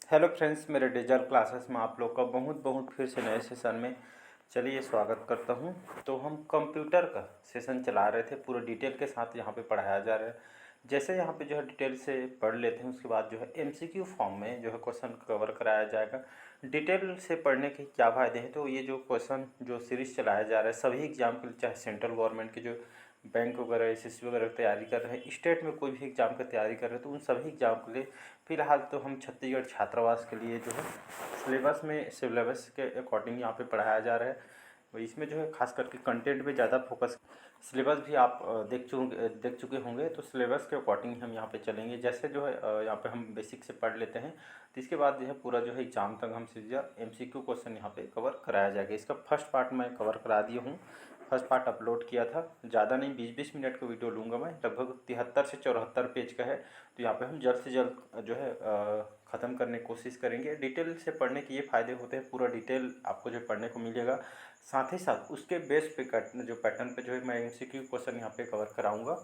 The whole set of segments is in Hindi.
हेलो फ्रेंड्स, मेरे डिजिटल क्लासेस में आप लोग का बहुत बहुत फिर से नए सेशन में चलिए स्वागत करता हूं। तो हम कंप्यूटर का सेशन चला रहे थे, पूरे डिटेल के साथ यहां पे पढ़ाया जा रहा है। जैसे यहां पे जो है डिटेल से पढ़ लेते हैं, उसके बाद जो है एमसीक्यू फॉर्म में जो है क्वेश्चन कवर कराया जाएगा। डिटेल से पढ़ने के क्या फ़ायदे हैं, तो ये जो क्वेश्चन जो सीरीज़ चलाया जा रहा है सभी एग्जाम के लिए, चाहे सेंट्रल गवर्नमेंट के जो बैंक वगैरह एसएससी वगैरह की तैयारी कर रहे हैं, स्टेट में कोई भी एग्ज़ाम की तैयारी कर रहे हैं, तो उन सभी एग्ज़ाम के लिए फ़िलहाल तो हम छत्तीसगढ़ छात्रावास के लिए जो है सिलेबस के अकॉर्डिंग यहाँ पे पढ़ाया जा रहा है। इसमें जो है खास करके कंटेंट पे ज़्यादा फोकस। सिलेबस भी आप देख चुके होंगे, तो सिलेबस के अकॉर्डिंग हम यहाँ पे चलेंगे। जैसे जो है यहाँ पे हम बेसिक से पढ़ लेते हैं, तो इसके बाद जो है पूरा जो है एग्जाम तक हम सीधा एमसीक्यू क्वेश्चन यहाँ पे कवर कराया जाएगा। इसका फर्स्ट पार्ट मैं कवर करा दिया हूँ, फर्स्ट पार्ट अपलोड किया था। ज़्यादा नहीं, 20-20 मिनट का वीडियो लूँगा मैं, लगभग 73 से 74 पेज का है। तो यहाँ पे हम जल्द से जल्द जो है ख़त्म करने की कोशिश करेंगे। डिटेल से पढ़ने के ये फ़ायदे होते हैं, पूरा डिटेल आपको जो पढ़ने को मिलेगा। साथ ही साथ उसके बेस पे जो पैटर्न पे जो है मैं एमसीक्यू क्वेश्चन यहाँ पे कवर कराऊंगा।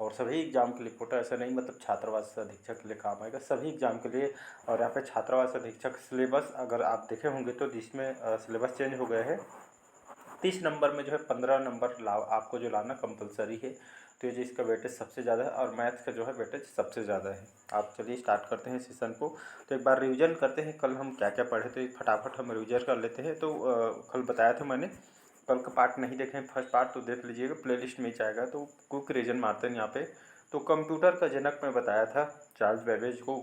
और सभी एग्जाम के लिए कोटा ऐसा नहीं, मतलब छात्रावास अधीक्षक के लिए काम आएगा, सभी एग्जाम के लिए। और यहाँ पे छात्रावास अधीक्षक सिलेबस अगर आप देखे होंगे तो जिसमें सिलेबस चेंज हो गया है। 30 नंबर में जो है 15 नंबर आपको जो लाना कंपलसरी है। तो ये जो इसका वेटेज सबसे ज़्यादा है, और मैथ्स का जो है वेटेज सबसे ज़्यादा है। आप चलिए स्टार्ट करते हैं सेशन को। तो एक बार रिवीजन करते हैं, कल हम क्या क्या पढ़े, तो फटाफट हम रिवीजन कर लेते हैं। तो कल बताया था मैंने, कल का पार्ट नहीं देखे हैं फर्स्ट पार्ट तो देख लीजिएगा, प्लेलिस्ट में ही जाएगा। तो क्विक रिवीजन मारते हैं यहाँ पे। तो कंप्यूटर का जनक मैं बताया था, चार्ल्स बेबेज को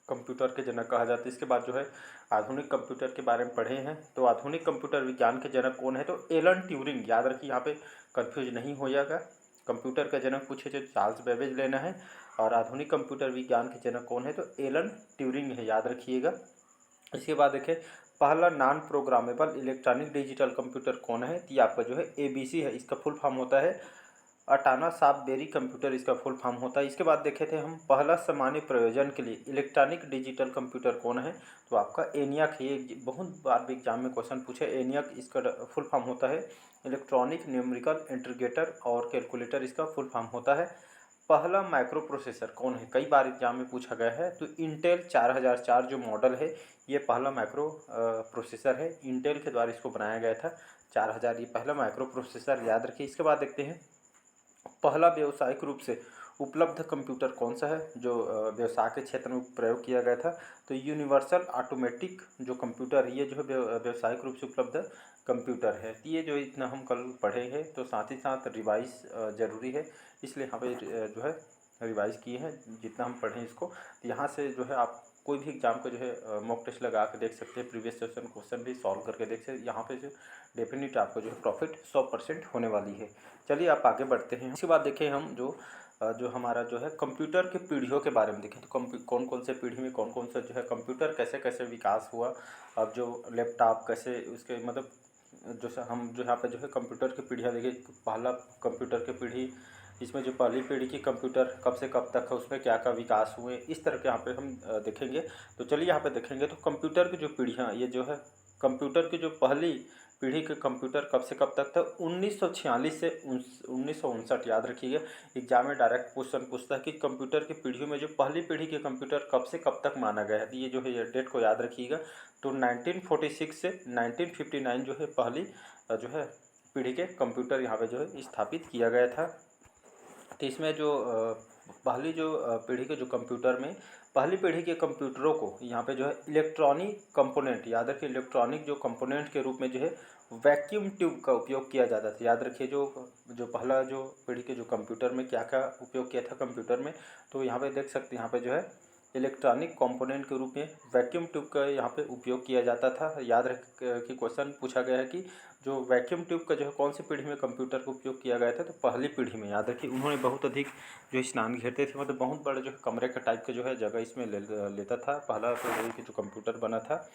कंप्यूटर के जनक कहा जाता है। इसके बाद जो है आधुनिक कंप्यूटर के बारे में पढ़े हैं। तो आधुनिक कंप्यूटर विज्ञान के जनक कौन है, तो एलन ट्यूरिंग, याद रखिए यहाँ पे कंफ्यूज नहीं हो जाएगा। कंप्यूटर का जनक पूछे तो चार्ल्स बेबेज लेना है, और आधुनिक कंप्यूटर विज्ञान के जनक कौन है, तो एलन ट्यूरिंग है, याद रखिएगा। इसके बाद देखें, पहला non programmable electronic digital computer कौन है, तो ये आपका जो है एबीसी है। इसका फुल फॉर्म होता है अटाना साफ बेरी कंप्यूटर, इसका फुल फॉर्म होता है। इसके बाद देखे थे हम, पहला सामान्य प्रयोजन के लिए इलेक्ट्रॉनिक डिजिटल कंप्यूटर कौन है, तो आपका एनियक है। ये बहुत बार भी एग्जाम में क्वेश्चन पूछे, एनियक इसका फुल फॉर्म होता है इलेक्ट्रॉनिक न्यूमेरिकल इंटीग्रेटर और कैलकुलेटर, इसका फुल फॉर्म होता है। पहला माइक्रो प्रोसेसर कौन है, कई बार एग्जाम में पूछा गया है, तो इंटेल 4004 जो मॉडल है, ये पहला माइक्रो प्रोसेसर है। इंटेल के द्वारा इसको बनाया गया था 4000, ये पहला माइक्रो प्रोसेसर, याद रखिए। इसके बाद देखते हैं, पहला व्यावसायिक रूप से उपलब्ध कंप्यूटर कौन सा है, जो व्यवसाय के क्षेत्र में प्रयोग किया गया था, तो यूनिवर्सल ऑटोमेटिक जो कंप्यूटर है, ये जो है व्यावसायिक रूप से उपलब्ध कंप्यूटर है। तो ये जो इतना हम कल पढ़े हैं, तो साथ ही साथ रिवाइज ज़रूरी है, इसलिए यहाँ पे जो है रिवाइज किए हैं जितना हम पढ़ें इसको। तो यहाँ से जो है आप कोई भी एग्जाम को जो है मॉक टेस्ट लगा के देख सकते हैं, प्रीवियस सेशन क्वेश्चन भी सॉल्व करके देख सकते हैं। यहाँ पे जो डेफिनेट आपको जो है प्रॉफिट 100% होने वाली है। चलिए आप आगे बढ़ते हैं। इसके बाद देखें हम जो हमारा जो है कंप्यूटर के पीढ़ियों के बारे में देखें, तो कौन कौन से पीढ़ी में कौन कौन सा जो है कंप्यूटर कैसे कैसे विकास हुआ। अब जो लैपटॉप कैसे उसके मतलब जो हम जो यहाँ पे जो है कंप्यूटर की पीढ़ियाँ देखिए, पहला कंप्यूटर की पीढ़ी, इसमें जो पहली पीढ़ी की कंप्यूटर कब से कब तक है, उसमें क्या क्या विकास हुए, इस तरह के यहाँ पे हम देखेंगे। तो चलिए यहाँ पे देखेंगे, तो कंप्यूटर की जो पीढ़ियाँ, ये जो है कंप्यूटर की जो पहली पीढ़ी के कंप्यूटर कब से कब तक था, 1946 से 1959, याद रखिएगा। एग्जाम में डायरेक्ट क्वेश्चन पूछता है कि कंप्यूटर की पीढ़ियों में जो पहली पीढ़ी के कंप्यूटर कब से कब तक माना गया है, तो ये जो है ये डेट को याद रखिएगा। तो 1946 से 1959 जो है पहली जो है पीढ़ी के कंप्यूटर यहाँ पे जो है स्थापित किया गया था। तो इसमें जो पहली जो पीढ़ी के जो कंप्यूटर में, पहली पीढ़ी के कंप्यूटरों को यहाँ पे जो है इलेक्ट्रॉनिक कंपोनेंट, याद रखिए, इलेक्ट्रॉनिक जो कंपोनेंट के रूप में जो है वैक्यूम ट्यूब का उपयोग किया जाता था। याद रखिए, जो पहला जो पीढ़ी के जो कंप्यूटर में क्या क्या उपयोग किया था कंप्यूटर में, तो यहाँ पे देख सकते हैं, यहाँ पे जो है इलेक्ट्रॉनिक कंपोनेंट के रूप में वैक्यूम ट्यूब का यहाँ पे उपयोग किया जाता था। याद रख कि क्वेश्चन पूछा गया है कि जो वैक्यूम ट्यूब का जो है कौन सी पीढ़ी में कंप्यूटर का उपयोग किया गया था, तो पहली पीढ़ी में। याद रखिए, उन्होंने बहुत अधिक जो स्नान घेरते थे, मतलब बहुत बड़े जो कमरे का टाइप का जो है जगह इसमें लेता था। पहला तो वही कि जो कंप्यूटर बना था,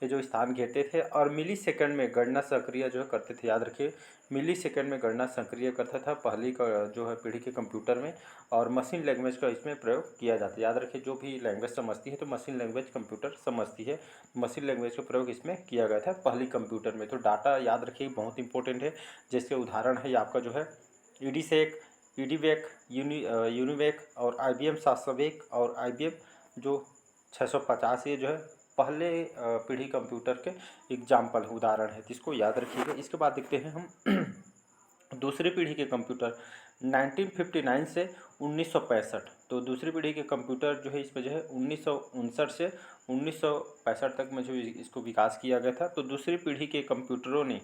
ये जो स्थान घेरते थे, और मिली सेकंड में गणना सक्रिय जो है करते थे। याद रखिए, मिली सेकंड में गणना सक्रिय करता था पहली का जो है पीढ़ी के कंप्यूटर में, और मशीन लैंग्वेज का इसमें प्रयोग किया जाता है। याद रखिए, जो भी लैंग्वेज समझती है तो मशीन लैंग्वेज कंप्यूटर समझती है, मशीन लैंग्वेज का प्रयोग इसमें किया गया था पहली कंप्यूटर में। तो डाटा याद रखिए बहुत इंपॉर्टेंट है, जिसके उदाहरण है ये आपका जो है ईडीसेक, ईडीवेक, यूनिवेक और IBM 701 और IBM जो 650 ये जो है पहले पीढ़ी कंप्यूटर के एग्जाम्पल उदाहरण है, जिसको याद रखिएगा। इसके बाद देखते हैं हम दूसरी पीढ़ी के कंप्यूटर 1959 से 1965। तो दूसरी पीढ़ी के कंप्यूटर जो है इसमें जो है 1959 से 1965 तक में जो इसको विकास किया गया था। तो दूसरी पीढ़ी के कंप्यूटरों ने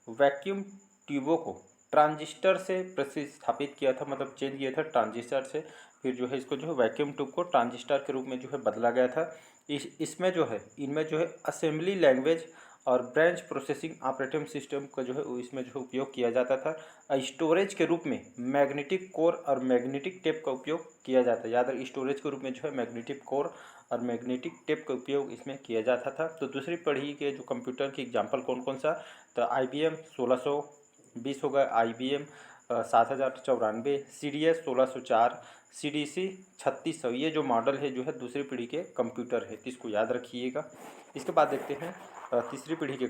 वैक्यूम ट्यूबों को ट्रांजिस्टर से प्रतिस्थापित किया था, मतलब चेंज किया था ट्रांजिस्टर से, फिर जो है इसको जो है वैक्यूम ट्यूब को ट्रांजिस्टर के रूप में जो है बदला गया था। इसमें जो है इनमें जो है असेंबली लैंग्वेज और ब्रांच प्रोसेसिंग ऑपरेटिंग सिस्टम का जो है इसमें जो है उपयोग किया जाता था। स्टोरेज के रूप में मैग्नेटिक कोर और मैग्नेटिक टेप का उपयोग किया जाता है। याद रखिए, स्टोरेज के रूप में जो है मैग्नेटिक कोर और मैग्नेटिक टेप का उपयोग इसमें किया जाता था। तो दूसरी पीढ़ी के जो कंप्यूटर की एग्जांपल कौन कौन सा, तो IBM 1620 होगा, IBM 7094, CDS 1604, CDC 3600, ये जो मॉडल है जो है दूसरी पीढ़ी के कंप्यूटर है, इसको याद रखिएगा। इसके बाद देखते हैं तीसरी पीढ़ी के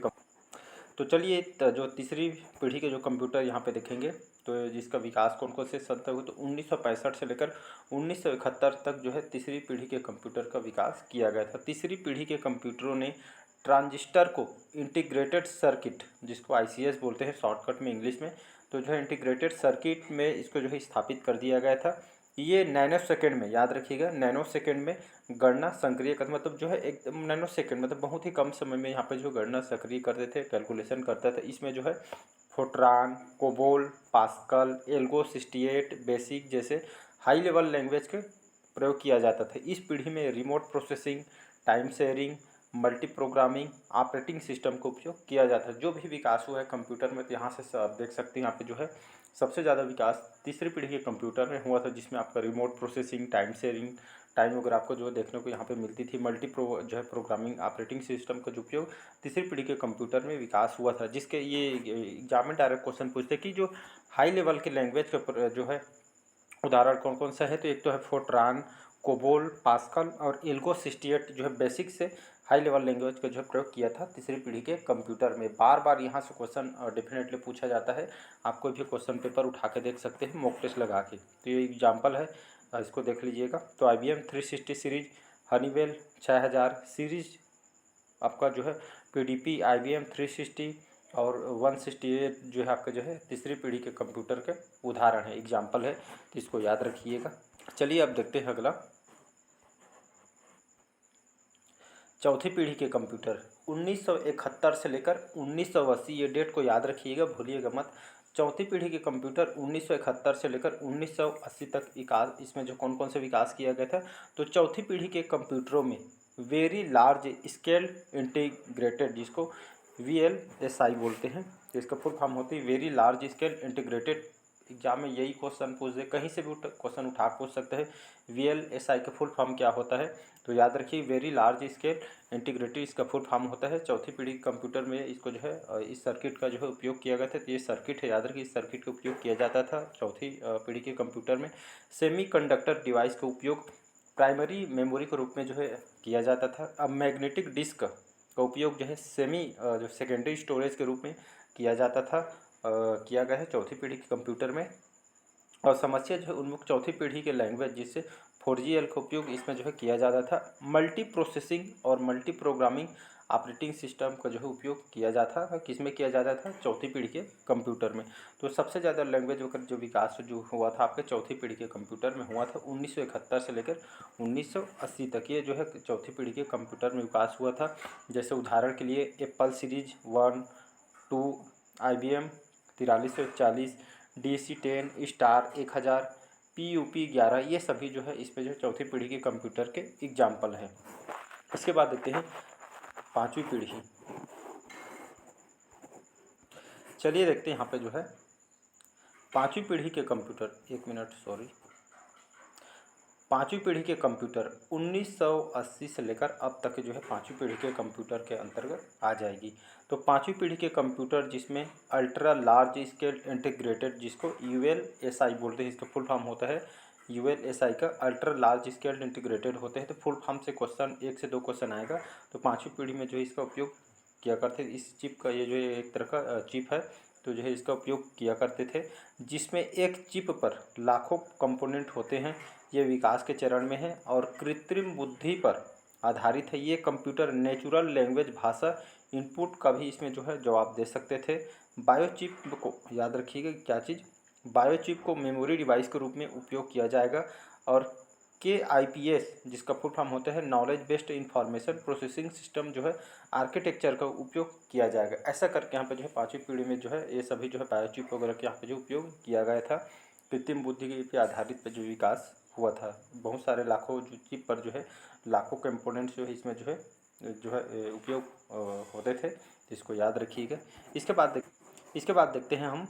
तो चलिए जो तीसरी पीढ़ी के जो कंप्यूटर यहाँ पे देखेंगे, तो जिसका विकास कौन कौन से सन तक हुआ, तो 1965 से लेकर 1971 तक जो है तीसरी पीढ़ी के कंप्यूटर का विकास किया गया था। तीसरी पीढ़ी के कंप्यूटरों ने ट्रांजिस्टर को इंटीग्रेटेड सर्किट, जिसको ICS बोलते हैं शॉर्टकट में इंग्लिश में, तो जो है इंटीग्रेटेड सर्किट में इसको जो है स्थापित कर दिया गया था। ये नैनो सेकेंड में, याद रखिएगा, नैनो सेकेंड में गणना सक्रिय कर, मतलब जो है एकदम नैनो सेकेंड, मतलब बहुत ही कम समय में यहाँ पे जो गणना सक्रिय करते थे, कैलकुलेशन करता था। इसमें जो है Fortran, COBOL, pascal, algo 68 basic जैसे हाई लेवल लैंग्वेज के प्रयोग किया जाता था। इस पीढ़ी में remote processing, time sharing, multi programming operating system का उपयोग किया जाता है। जो भी विकास हुआ है कंप्यूटर में, तो यहाँ से आप देख सकते हैं यहाँ पे जो है सबसे ज़्यादा विकास तीसरी पीढ़ी के कंप्यूटर में हुआ था, जिसमें आपका remote processing, time sharing, time वगैरह आपको जो देखने को यहाँ पे मिलती थी। जो है प्रोग्रामिंग ऑपरेटिंग सिस्टम का जो उपयोग तीसरी पीढ़ी के कंप्यूटर में विकास हुआ था, जिसके ये एग्जाम में डायरेक्ट क्वेश्चन पूछते कि जो हाई लेवल के लैंग्वेज का जो है उदाहरण कौन कौन सा है, तो एक तो है फोर्ट्रान, कोबोल, पास्कल और एल्गो 68 जो है बेसिक से हाई लेवल लैंग्वेज का जो है प्रयोग किया था तीसरी पीढ़ी के कंप्यूटर में। बार बार यहाँ से क्वेश्चन डेफिनेटली पूछा जाता है, आप कोई भी क्वेश्चन पेपर उठा के देख सकते हैं मॉक टेस्ट लगा के। तो ये एग्जाम्पल है, इसको देख लीजिएगा। तो IBM 360 सीरीज, हनीवेल 6000 सीरीज, आपका जो है PDP IBM 360 और 168 जो है आपका जो है तीसरी पीढ़ी के कंप्यूटर के उदाहरण है, एग्जाम्पल है, तो इसको याद रखिएगा। चलिए अब देखते हैं अगला, चौथी पीढ़ी के कंप्यूटर 1971 से लेकर 1980, ये डेट को याद रखिएगा, भूलिएगा मत। चौथी पीढ़ी के कंप्यूटर 1971 से लेकर 1980 तक विकास, इसमें जो कौन कौन से विकास किया गया था, तो चौथी पीढ़ी के कंप्यूटरों में वेरी लार्ज स्केल इंटीग्रेटेड, जिसको VLSI बोलते हैं, तो इसका फुल फॉर्म होती है very large scale integrated. Exam में यही क्वेश्चन पूछ दे, कहीं से भी क्वेश्चन उठा पूछ सकते हैं VLSI का फुल फॉर्म क्या होता है, तो याद रखिए वेरी लार्ज स्केल इंटीग्रेटेड इसका फुल फॉर्म होता है। चौथी पीढ़ी कंप्यूटर में इसको जो है इस सर्किट का जो है उपयोग किया गया था, तो ये सर्किट है, याद रखिए इस सर्किट का उपयोग किया जाता था चौथी पीढ़ी के कंप्यूटर में। सेमीकंडक्टर डिवाइस का उपयोग प्राइमरी मेमोरी के रूप में जो है किया जाता था। अब मैग्नेटिक डिस्क का उपयोग जो है जो सेकेंडरी स्टोरेज के रूप में किया जाता था, किया गया है चौथी पीढ़ी के कंप्यूटर में। और समस्या जो है उन्मुख चौथी पीढ़ी के लैंग्वेज, जिससे 4GL का उपयोग इसमें जो है किया जाता था। मल्टी प्रोसेसिंग और मल्टी प्रोग्रामिंग ऑपरेटिंग सिस्टम का जो है उपयोग किया जाता था, किसमें किया जाता था, चौथी पीढ़ी के कंप्यूटर में। तो सबसे ज़्यादा लैंग्वेज वगैरह जो विकास जो हुआ था आपके चौथी पीढ़ी के कंप्यूटर में हुआ था 1971 से लेकर 1980 तक, ये जो है चौथी पीढ़ी के कंप्यूटर में विकास हुआ था। जैसे उदाहरण के लिए Apple series 1, 2, IBM 4340, DC10, star 1000, PUP 11, ये सभी जो है इसमें जो चौथी पीढ़ी के कंप्यूटर के एग्जाम्पल हैं। इसके बाद देखते हैं पांचवी पीढ़ी। चलिए देखते हैं यहाँ पे जो है पांचवी पीढ़ी के कंप्यूटर, एक मिनट सॉरी, पांचवी पीढ़ी के कंप्यूटर 1980 से लेकर अब तक जो है पांचवी पीढ़ी के कंप्यूटर के अंतर्गत आ जाएगी। तो पांचवी पीढ़ी के कंप्यूटर जिसमें अल्ट्रा लार्ज स्केल इंटीग्रेटेड, जिसको ULSI बोलते हैं, इसका फुल फॉर्म होता है ULSI का अल्ट्रा लार्ज स्केल इंटीग्रेटेड होते हैं। तो फुल फॉर्म से क्वेश्चन 1 से 2 क्वेश्चन आएगा। तो पांचवी पीढ़ी में जो है इसका उपयोग किया करते थे। इस चिप का ये जो एक तरह का चिप है, तो जो है इसका उपयोग किया करते थे, जिसमें एक चिप पर लाखों कंपोनेंट होते हैं। ये विकास के चरण में है और कृत्रिम बुद्धि पर आधारित है। ये कंप्यूटर नेचुरल लैंग्वेज भाषा इनपुट का भी इसमें जो है जवाब दे सकते थे। बायोचिप को याद रखिएगा क्या चीज़, बायोचिप को मेमोरी डिवाइस के रूप में उपयोग किया जाएगा। और KIPS जिसका फुल फॉर्म होता है knowledge based information processing system जो है आर्किटेक्चर का उपयोग किया जाएगा। ऐसा करके यहाँ पे जो है पाँचवीं पीढ़ी में जो है ये सभी जो है बायोचिप वगैरह के यहाँ पे जो उपयोग किया गया था। कृत्रिम बुद्धि पे आधारित पे जो विकास हुआ था, बहुत सारे लाखों जो चिप पर जो है लाखों कंपोनेंट्स जो है इसमें जो है उपयोग होते थे, इसको याद रखिएगा। इसके बाद देखते हैं हम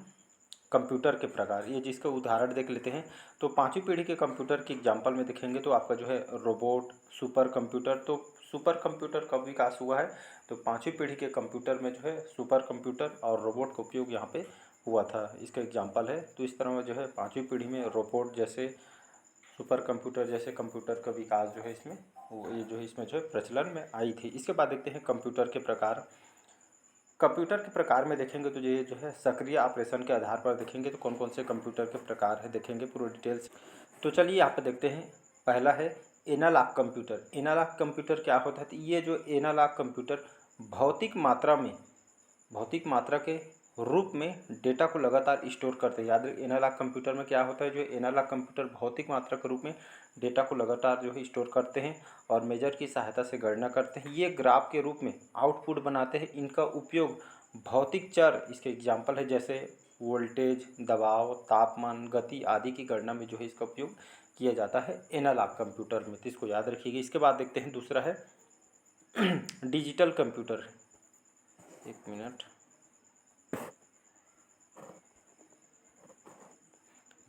कंप्यूटर के प्रकार। ये जिसका उदाहरण देख लेते हैं तो पाँचवीं पीढ़ी के कंप्यूटर की एग्जांपल में देखेंगे तो आपका जो है रोबोट, सुपर कंप्यूटर। तो सुपर कंप्यूटर कब विकास हुआ है तो पाँचवीं पीढ़ी के कंप्यूटर में जो है सुपर कंप्यूटर और रोबोट का उपयोग यहाँ पे हुआ था, इसका एग्जाम्पल है। तो इस तरह में जो है पाँचवीं पीढ़ी में रोबोट जैसे सुपर कंप्यूटर जैसे कंप्यूटर का विकास जो है इसमें ये जो है इसमें जो है प्रचलन में आई थी। इसके बाद देखते हैं कंप्यूटर के प्रकार। कंप्यूटर के प्रकार में देखेंगे तो ये जो है सक्रिय ऑपरेशन के आधार पर देखेंगे तो कौन कौन से कंप्यूटर के प्रकार है देखेंगे पूरा डिटेल्स। तो चलिए यहाँ पे देखते हैं। पहला है एनालॉग कंप्यूटर। एनालॉग कंप्यूटर क्या होता है, तो ये जो एनालॉग कंप्यूटर भौतिक मात्रा के रूप में डेटा को लगातार स्टोर करते हैं। याद रखिए एनालॉग कंप्यूटर में क्या होता है, जो एनालॉग कंप्यूटर भौतिक मात्रा के रूप में डेटा को लगातार जो है स्टोर करते हैं और मेजर की सहायता से गणना करते हैं। ये ग्राफ के रूप में आउटपुट बनाते हैं। इनका उपयोग भौतिक चर, इसके एग्जाम्पल है जैसे वोल्टेज, दबाव, तापमान, गति आदि की गणना में जो है इसका उपयोग किया जाता है एनालॉग कंप्यूटर में। तो इसको याद रखिएगा। इसके बाद देखते हैं दूसरा है डिजिटल कंप्यूटर। एक मिनट,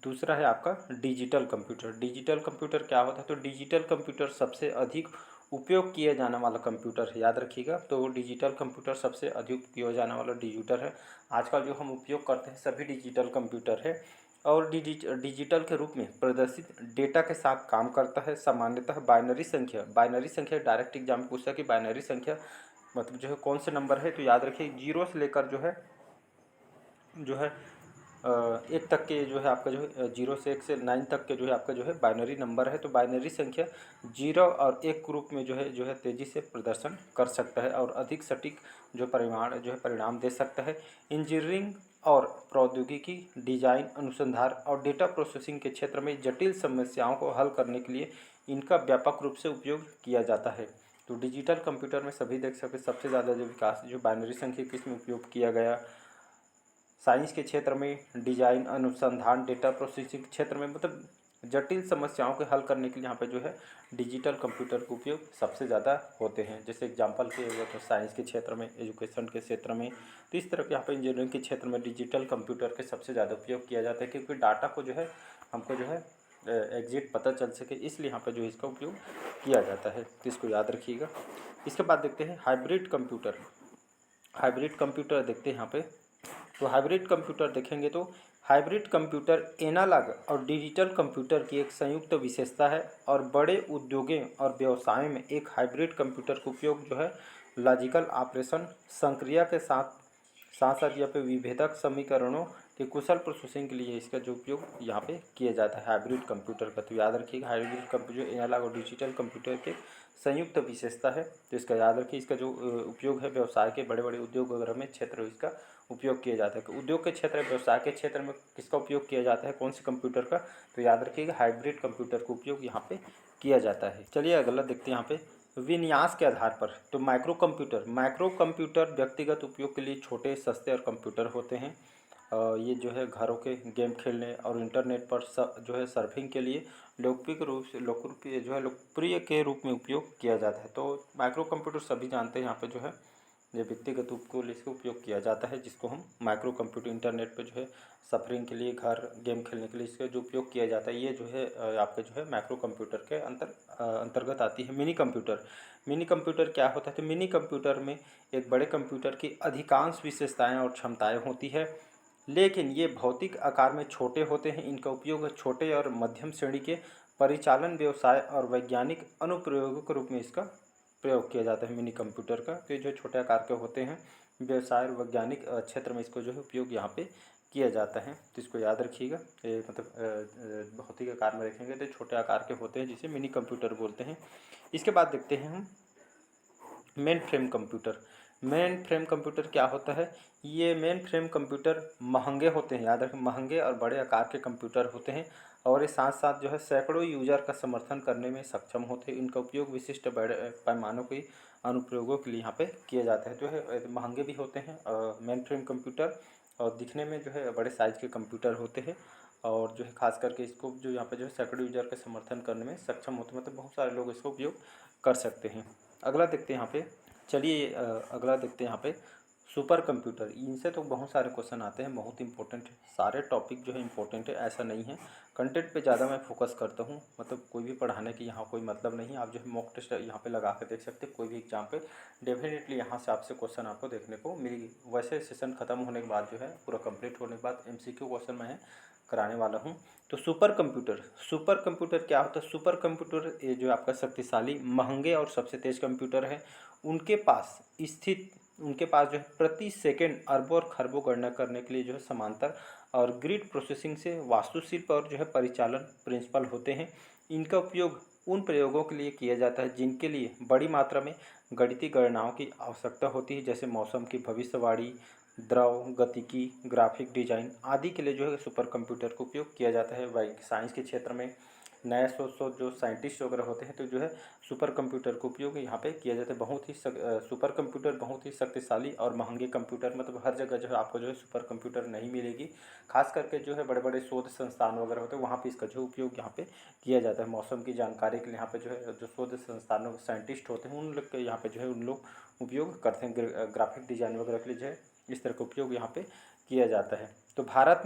दूसरा है आपका डिजिटल कंप्यूटर। डिजिटल कंप्यूटर क्या होता है, तो डिजिटल कंप्यूटर सबसे अधिक उपयोग किया जाने वाला कंप्यूटर है, याद रखिएगा। तो डिजिटल कंप्यूटर सबसे अधिक उपयोग जाने वाला डिजिटल है। आजकल जो हम उपयोग करते हैं सभी डिजिटल कंप्यूटर है और डिजिटल के रूप में प्रदर्शित डेटा के साथ काम करता है। सामान्यतः बाइनरी संख्या डायरेक्ट एग्जाम में पूछा कि बाइनरी संख्या मतलब जो है कौन से नंबर है, तो याद रखिए जीरो से लेकर जो है एक तक के जो है आपका जो है 0 से 1 से 9 तक के जो है आपका जो है बाइनरी नंबर है। तो बाइनरी संख्या 0 और 1 के रूप में जो है तेज़ी से प्रदर्शन कर सकता है और अधिक सटीक जो परिणाम दे सकता है। इंजीनियरिंग और प्रौद्योगिकी, डिजाइन, अनुसंधान और डेटा प्रोसेसिंग के क्षेत्र में जटिल समस्याओं को हल करने के लिए इनका व्यापक रूप से उपयोग किया जाता है। तो डिजिटल कंप्यूटर में सभी देख सकते सबसे ज़्यादा जो विकास जो बाइनरी संख्या किस में उपयोग किया गया, साइंस के क्षेत्र में, डिजाइन, अनुसंधान, डेटा प्रोसेसिंग क्षेत्र में, मतलब जटिल समस्याओं के हल करने के लिए यहाँ पे जो है डिजिटल कंप्यूटर का उपयोग सबसे ज़्यादा होते हैं। जैसे एग्जांपल के लिए तो साइंस के क्षेत्र में, एजुकेशन के क्षेत्र में, तो इस तरह के यहाँ पे इंजीनियरिंग के क्षेत्र में डिजिटल कंप्यूटर के सबसे ज़्यादा उपयोग किया जाता है, क्योंकि डाटा को जो है हमको जो है एग्जिट पता चल सके, इसलिए यहाँ पर जो इसका उपयोग किया जाता है। तो इसको याद रखिएगा। इसके बाद देखते हैं हाइब्रिड कंप्यूटर। हाइब्रिड कंप्यूटर देखते हैं यहाँ पे। तो हाइब्रिड कंप्यूटर देखेंगे तो हाइब्रिड कंप्यूटर एनालॉग और डिजिटल कंप्यूटर की एक संयुक्त विशेषता है और बड़े उद्योगों और व्यवसायों में एक हाइब्रिड कंप्यूटर का उपयोग जो है लॉजिकल ऑपरेशन संक्रिया के साथ साथ या पे विभेदक समीकरणों के कुशल प्रोसेसिंग के लिए इसका जो उपयोग यहाँ पे किया जाता है हाइब्रिड कंप्यूटर का। तो याद रखिएगा हाइब्रिड कंप्यूटर एनालॉग और डिजिटल कंप्यूटर के संयुक्त विशेषता है, तो इसका याद रखिए। इसका जो उपयोग है व्यवसाय के बड़े बड़े उद्योग वगैरह में क्षेत्र इसका उपयोग किया जाता है। उद्योग के क्षेत्र, व्यवसाय के क्षेत्र में किसका उपयोग किया जाता है, कौन से कंप्यूटर का, तो याद रखिएगा हाइब्रिड कंप्यूटर का उपयोग यहाँ पे किया जाता है। चलिए अगला देखते हैं यहाँ पे विन्यास के आधार पर। तो माइक्रो कंप्यूटर व्यक्तिगत उपयोग के लिए छोटे सस्ते और कंप्यूटर होते हैं। ये जो है घरों के गेम खेलने और इंटरनेट पर जो है सर्फिंग के लिए लोकप्रिय के रूप में उपयोग किया जाता है। तो माइक्रो कंप्यूटर सभी जानते हैं यहाँ पे जो है ये व्यक्तिगत उपयोग इसका उपयोग किया जाता है, जिसको हम माइक्रो कंप्यूटर इंटरनेट पे जो है सफरिंग के लिए, घर गेम खेलने के लिए इसका जो उपयोग किया जाता है, ये जो है आपके जो है माइक्रो कंप्यूटर के अंतर्गत आती है। मिनी कंप्यूटर क्या होता है, तो मिनी कंप्यूटर में एक बड़े कंप्यूटर की अधिकांश विशेषताएं और क्षमताएं होती है, लेकिन ये भौतिक आकार में छोटे होते हैं। इनका उपयोग छोटे और मध्यम श्रेणी के परिचालन, व्यवसाय और वैज्ञानिक अनुप्रयोगों के रूप में इसका प्रयोग किया जाता है मिनी कंप्यूटर का। तो ये जो छोटे आकार के होते हैं व्यवसाय और वैज्ञानिक क्षेत्र में इसको जो है उपयोग यहाँ पे किया जाता है। तो इसको याद रखिएगा। ये मतलब भौतिक आकार में रखेंगे तो छोटे आकार के होते हैं, जिसे मिनी कंप्यूटर बोलते हैं। इसके बाद देखते हैं हम main frame computer. Main frame computer क्या होता है? ये मेन फ्रेम कंप्यूटर महंगे होते हैं, याद रखें, महंगे और बड़े आकार के कंप्यूटर होते हैं, और ये साथ साथ जो है सैकड़ों यूजर का समर्थन करने में सक्षम होते हैं। इनका उपयोग विशिष्ट बड़े पैमानों के अनुप्रयोगों के लिए यहाँ पे किया जाता है। जो है महंगे भी होते हैं मेन फ्रेम कंप्यूटर, और दिखने में जो है बड़े साइज के कंप्यूटर होते हैं, और जो है खास करके इसको जो यहाँ पे जो है सैकड़ों यूजर का समर्थन करने में सक्षम होते हैं, मतलब बहुत सारे लोग इसको उपयोग कर सकते हैं। अगला देखते हैं यहाँ पे, चलिए अगला देखते हैं यहाँ पे सुपर कंप्यूटर। इनसे तो बहुत सारे क्वेश्चन आते हैं, बहुत इंपॉर्टेंट है, सारे टॉपिक जो है इंपॉर्टेंट है, ऐसा नहीं है। कंटेंट पे ज़्यादा मैं फोकस करता हूँ, मतलब कोई भी पढ़ाने की यहाँ कोई मतलब नहीं है। आप जो है मॉक टेस्ट यहाँ पे लगा कर देख सकते हैं, कोई भी एग्जाम पे डेफिनेटली यहाँ से आपसे क्वेश्चन आपको देखने को मिलेगी। वैसे सेशन खत्म होने के बाद जो है पूरा कंप्लीट होने के बाद MCQ क्वेश्चन मैं कराने वाला हूँ। तो सुपर कंप्यूटर, सुपर कंप्यूटर क्या होता है? सुपर कंप्यूटर ये जो आपका शक्तिशाली, महंगे और सबसे तेज कंप्यूटर है, उनके पास स्थित, उनके पास जो है प्रति सेकंड अरबों और खरबों गणना करने के लिए जो है समांतर और ग्रिड प्रोसेसिंग से वास्तुशिल्प और जो है परिचालन प्रिंसिपल होते हैं। इनका उपयोग उन प्रयोगों के लिए किया जाता है जिनके लिए बड़ी मात्रा में गणितीय गणनाओं की आवश्यकता होती है, जैसे मौसम की भविष्यवाणी, द्रव गतिकी, ग्राफिक डिजाइन आदि के लिए जो है सुपर कंप्यूटर का उपयोग किया जाता है। वही साइंस के क्षेत्र में नया सोच जो साइंटिस्ट वगैरह होते हैं, तो जो है सुपर कंप्यूटर का उपयोग यहाँ पे किया जाता है। बहुत ही सुपर कंप्यूटर बहुत ही शक्तिशाली और महंगे कंप्यूटर, मतलब हर जगह जो है आपको जो है सुपर कंप्यूटर नहीं मिलेगी। खास करके जो है बड़े बड़े शोध संस्थान वगैरह होते हैं, वहाँ पे इसका जो उपयोग यहाँ पे किया जाता है। मौसम की जानकारी के लिए यहाँ पे जो है जो शोध संस्थानों के साइंटिस्ट होते हैं, उन लोग के यहाँ पे जो है उन लोग उपयोग करते हैं। ग्राफिक डिजाइन वगैरह के लिए जो है इस तरह का उपयोग यहाँ पे किया जाता है। तो भारत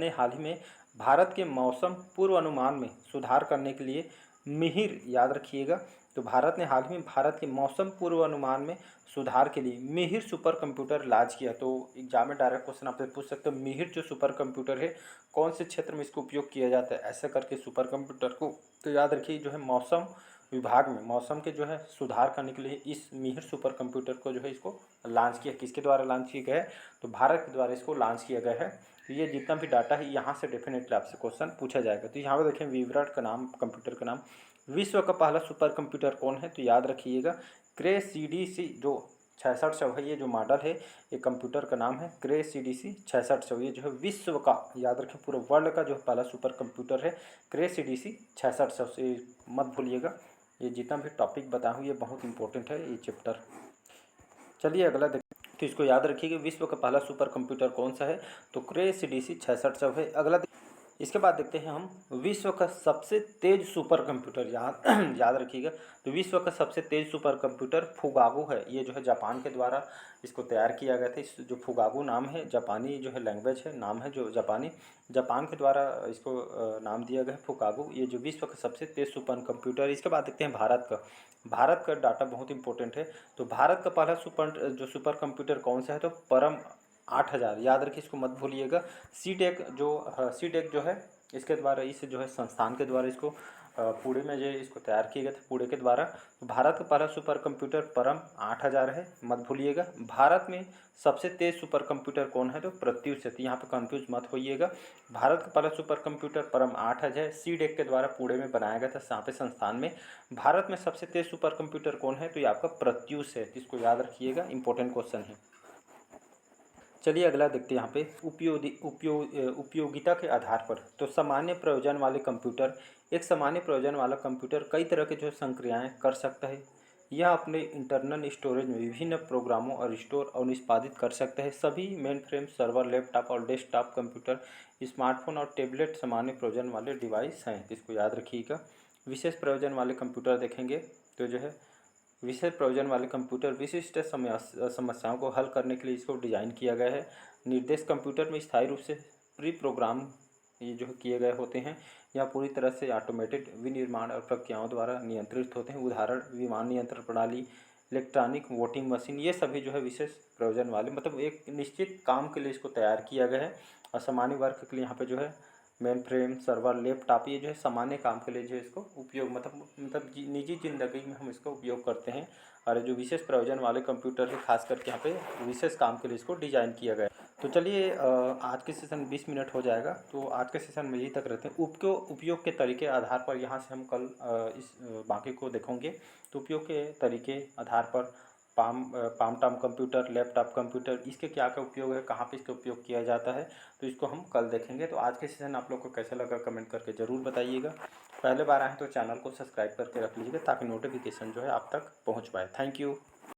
ने हाल ही में भारत के मौसम पूर्वानुमान में सुधार करने के लिए मिहिर, याद रखिएगा, तो भारत ने हाल ही में भारत के मौसम पूर्वानुमान में सुधार के लिए मिहिर सुपर कंप्यूटर लॉन्च किया। तो एग्जाम में डायरेक्ट क्वेश्चन आपसे पूछ सकते हो, मिहिर जो सुपर कंप्यूटर है कौन से क्षेत्र में इसको उपयोग किया जाता है, ऐसा करके सुपर कंप्यूटर को। तो याद रखिए जो है मौसम विभाग में मौसम के जो है सुधार करने के लिए इस मिहिर सुपर कंप्यूटर को जो है इसको लॉन्च किया। किसके द्वारा लॉन्च किया गया है? तो भारत के द्वारा इसको लॉन्च किया गया है। तो ये जितना भी डाटा है यहाँ से डेफिनेटली आपसे क्वेश्चन पूछा जाएगा। तो यहाँ पर देखें विवरण का नाम, कंप्यूटर का नाम, विश्व का पहला सुपर कंप्यूटर कौन है? तो याद रखिएगा क्रे CDC जो 6600 है, ये जो मॉडल है, ये कंप्यूटर का नाम है क्रे CDC 6600। ये जो है विश्व का, याद रखें, पूरे वर्ल्ड का जो पहला सुपर कंप्यूटर है क्रे CDC 6600 से मत भूलिएगा। ये जितना भी टॉपिक बताया हूँ ये बहुत इंपॉर्टेंट है, ये चैप्टर। चलिए अगला देखते हैं। तो इसको याद रखिए कि विश्व का पहला सुपर कंप्यूटर कौन सा है? तो क्रे CDC 6600 है। अगला इसके बाद देखते हैं हम विश्व का सबसे तेज सुपर कंप्यूटर, याद रखिएगा। तो विश्व का सबसे तेज सुपर कंप्यूटर फुगागू है। ये जो है जापान के द्वारा इसको तैयार किया गया था। इस जो फुगागू नाम है, जापानी जो है लैंग्वेज है, नाम है जो जापान के द्वारा इसको नाम दिया गया है फुगागू। ये जो विश्व का सबसे तेज सुपर कंप्यूटर। इसके बाद देखते हैं भारत का डाटा बहुत इंपॉर्टेंट है। तो भारत का पहला सुपर कंप्यूटर कौन सा है? तो परम 8000, याद रखिए, इसको मत भूलिएगा। सी टेक जो है इसके द्वारा, इस जो है संस्थान के द्वारा इसको पुणे में जो इसको तैयार किया गया था, पुणे के द्वारा। तो भारत का पहला सुपर कंप्यूटर परम 8000 है, मत भूलिएगा। भारत में सबसे तेज सुपर कंप्यूटर कौन है? तो प्रत्युष है। तो यहाँ पे कंफ्यूज मत होइएगा। भारत का पहला सुपर कंप्यूटर परम 8000 सी-टेक के द्वारा पुणे में बनाया गया था, यहाँ पे संस्थान में। भारत में सबसे तेज सुपर कंप्यूटर कौन है? तो ये आपका प्रत्युष है। इसको याद रखिएगा, इंपॉर्टेंट क्वेश्चन है। चलिए अगला देखते हैं यहाँ पे उपयोगिता के आधार पर। तो सामान्य प्रयोजन वाले कंप्यूटर, एक सामान्य प्रयोजन वाला कंप्यूटर कई तरह के जो संक्रियाएं कर सकता है। यह अपने इंटरनल स्टोरेज में विभिन्न प्रोग्रामों और स्टोर और निष्पादित कर सकता है। सभी मेनफ्रेम, सर्वर, लैपटॉप और डेस्कटॉप कंप्यूटर, स्मार्टफोन और टैबलेट सामान्य प्रयोजन वाले डिवाइस हैं। इसको याद रखिएगा। विशेष प्रयोजन वाले कंप्यूटर देखेंगे तो जो है विशेष प्रयोजन वाले कंप्यूटर विशिष्ट समस्याओं को हल करने के लिए इसको डिज़ाइन किया गया है। निर्देश कंप्यूटर में स्थायी रूप से प्री प्रोग्राम ये जो किए गए होते हैं, या पूरी तरह से ऑटोमेटेड विनिर्माण और प्रक्रियाओं द्वारा नियंत्रित होते हैं। उदाहरण विमान नियंत्रण प्रणाली, इलेक्ट्रॉनिक वोटिंग मशीन, ये सभी जो है विशेष प्रयोजन वाले, मतलब एक निश्चित काम के लिए इसको तैयार किया गया है। और सामान्य वर्ग के लिए यहाँ पे जो है मेन फ्रेम, सर्वर, लैपटॉप, ये जो है सामान्य काम के लिए जो है इसको उपयोग, मतलब निजी ज़िंदगी में हम इसका उपयोग करते हैं। और जो विशेष प्रयोजन वाले कंप्यूटर है, खास करके यहाँ पे विशेष काम के लिए इसको डिज़ाइन किया गया है। तो चलिए आज के सेशन 20 मिनट हो जाएगा, तो आज के सेशन में यही तक रहते हैं। उपयोग के तरीके आधार पर यहाँ से हम कल इस बाकी को देखेंगे। तो उपयोग के तरीके आधार पर पाम टाम कंप्यूटर, लैपटॉप कंप्यूटर, इसके क्या क्या उपयोग है, कहाँ पे इसका उपयोग किया जाता है, तो इसको हम कल देखेंगे। तो आज के सेशन आप लोग को कैसा लगा कमेंट करके ज़रूर बताइएगा। पहले बार आए हैं तो चैनल को सब्सक्राइब करके रख लीजिएगा ताकि नोटिफिकेशन जो है आप तक पहुँच पाए। Thank you.